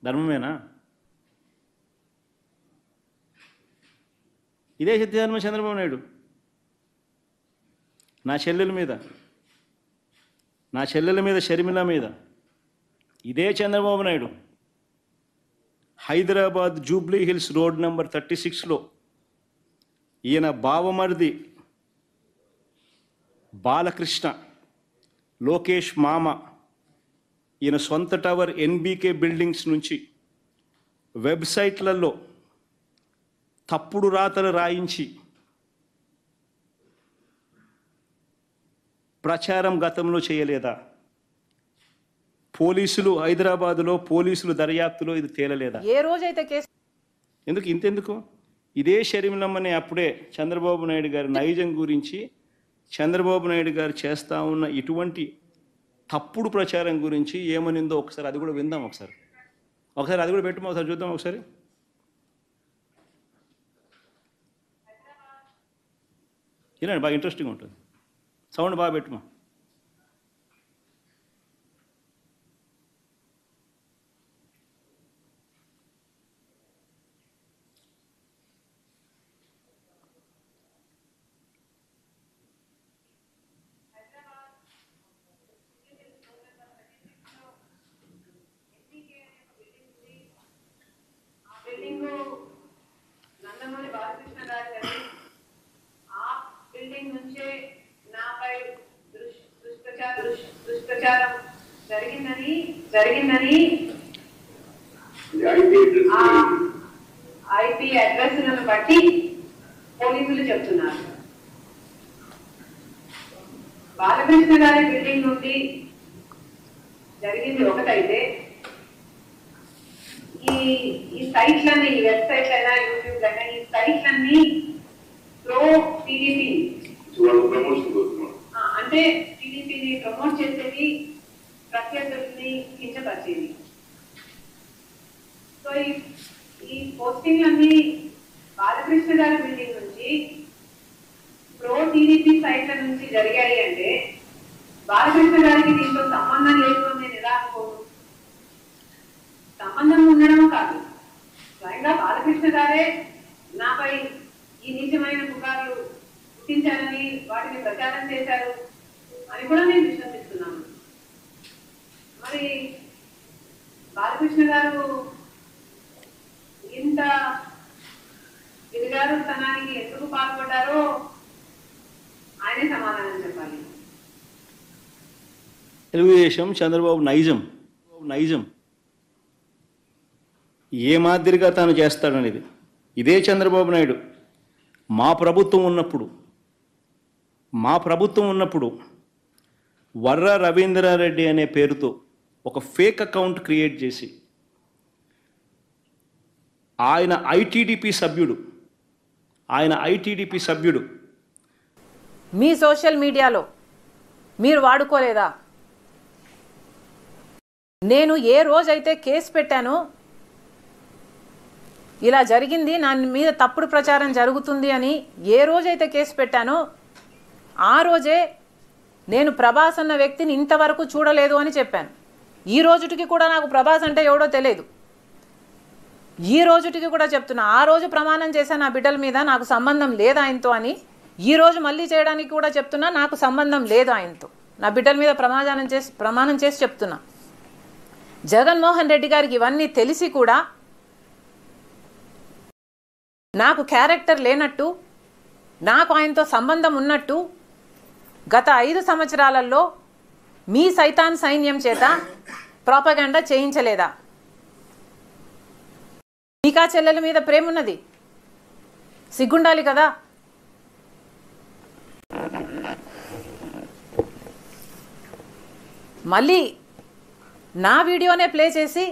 ధర్మమేనా? ఇదే ధర్మం చంద్రబాబు నాయుడు నా చెల్లెల మీద షర్మిల మీద. ఇదే Chandrababu Naidu Hyderabad Jubilee Hills road number 36లో ఈయన బావమరిది బాలకృష్ణ, లోకేష్ మామ, ఈయన సొంత టవర్ ఎన్బీకే బిల్డింగ్స్ నుంచి వెబ్సైట్లలో తప్పుడు రాతలు రాయించి ప్రచారం గతంలో చేయలేదా? పోలీసులు హైదరాబాదులో పోలీసులు దర్యాప్తులో ఇది తేలలేదా? ఏ రోజైతే కేసు ఇంతెందుకు ఇదే షర్మిలమ్మని అప్పుడే చంద్రబాబు నాయుడు గారి నైజం గురించి, చంద్రబాబు నాయుడు గారు చేస్తూ ఉన్న ఇటువంటి తప్పుడు ప్రచారం గురించి ఏమనిందో ఒకసారి అది కూడా విందాం. ఒకసారి అది కూడా పెట్టుమా, ఒకసారి చూద్దాం. ఒకసారి వినండి, బాగా ఇంట్రెస్టింగ్ ఉంటుంది. సౌండ్ బాగా పెట్టుమా. నందమూరి బాలకృష్ణ గారి ఆ బిల్డింగ్ నుంచే నాపై దుష్ప్రచారం జరిగిందని ఐపీ అడ్రస్లను బట్టి పోలీసులు చెప్తున్నారు. బాలకృష్ణ గారి బిల్డింగ్ నుండి జరిగింది ఒకటైతే, ఈ సైట్లన్నీ, ఈ వెబ్సైట్ అయినా యూట్యూబ్ అయినా, ఈ సైట్లన్నీ ప్రో టీడీపీ అంటే టీడీపీని ప్రమోట్ చేసేది, ప్రత్యర్థుల్ని కించపరిచేది. సో ఈ పోస్టింగ్లన్నీ బాలకృష్ణ గారి బిల్డింగ్ నుంచి ప్రో టీడీపీ సైట్ల నుంచి జరిగాయి అంటే బాలకృష్ణ గారికి దీంతో సంబంధం లేదు అని నేను ఎలా అనుకోను. సంబంధం ఉండడం కాదు, స్వయంగా బాలకృష్ణ గారే నాపై ఈ నీచమైన పుకార్లు పుట్టించారని, వాటిని ప్రచారం చేశారు అని కూడా నేను విశ్వసిస్తున్నాను. మరి బాలకృష్ణ గారు ఇంత దిగజారుతనానికి ఎందుకు పాల్పడ్డారో ఆయనే సమాధానం చెప్పాలి. తెలుగుదేశం చంద్రబాబు నైజం ఏ మాదిరిగా తాను చేస్తాడనేది ఇదే చంద్రబాబు నాయుడు మా ప్రభుత్వం ఉన్నప్పుడు వర్ర రవీంద్రారెడ్డి అనే పేరుతో ఒక ఫేక్ అకౌంట్ క్రియేట్ చేసి ఆయన ఐటీడీపీ సభ్యుడు మీ సోషల్ మీడియాలో మీరు వాడుకోలేదా? నేను ఏ రోజైతే కేసు పెట్టానో, ఇలా జరిగింది, నా మీద తప్పుడు ప్రచారం జరుగుతుంది అని ఏ రోజైతే కేసు పెట్టానో ఆ రోజే నేను ప్రభాస్ అన్న వ్యక్తిని ఇంతవరకు చూడలేదు అని చెప్పాను. ఈ రోజుటికి కూడా నాకు ప్రభాస్ అంటే ఎవడో తెలియదు. ఈ రోజుటికి కూడా చెప్తున్నా, ఆ రోజు ప్రమాణం చేశాను నా బిడ్డల మీద నాకు సంబంధం లేదు ఆయనతో అని. ఈ రోజు మళ్ళీ చేయడానికి కూడా చెప్తున్నా, నాకు సంబంధం లేదు ఆయనతో. నా బిడ్డల మీద ప్రమాణం చేసి చెప్తున్నా. జగన్మోహన్ రెడ్డి గారికి ఇవన్నీ తెలిసి కూడా నాకు క్యారెక్టర్ లేనట్టు, నాకు ఆయనతో సంబంధం ఉన్నట్టు గత 5 సంవత్సరాలలో మీ సైతాన్ సైన్యం చేత ప్రాపగండా చేయించలేదా? మీకా చెల్లెల మీద ప్రేమ ఉన్నది, సిగ్గుండాలి కదా. మళ్ళీ నా వీడియోనే ప్లే చేసి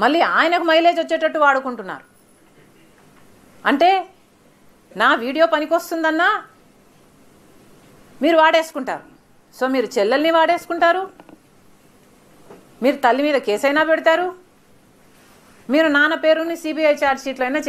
మళ్ళీ ఆయనకు మైలేజ్ వచ్చేటట్టు వాడుకుంటున్నారు. అంటే నా వీడియో పనికొస్తుందన్నా మీరు వాడేసుకుంటారు. సో మీరు చెల్లెల్ని వాడేసుకుంటారు, మీరు తల్లి మీద కేసైనా పెడతారు, మీరు నాన్న పేరుని సిబిఐ ఛార్జ్ షీట్లో అయినా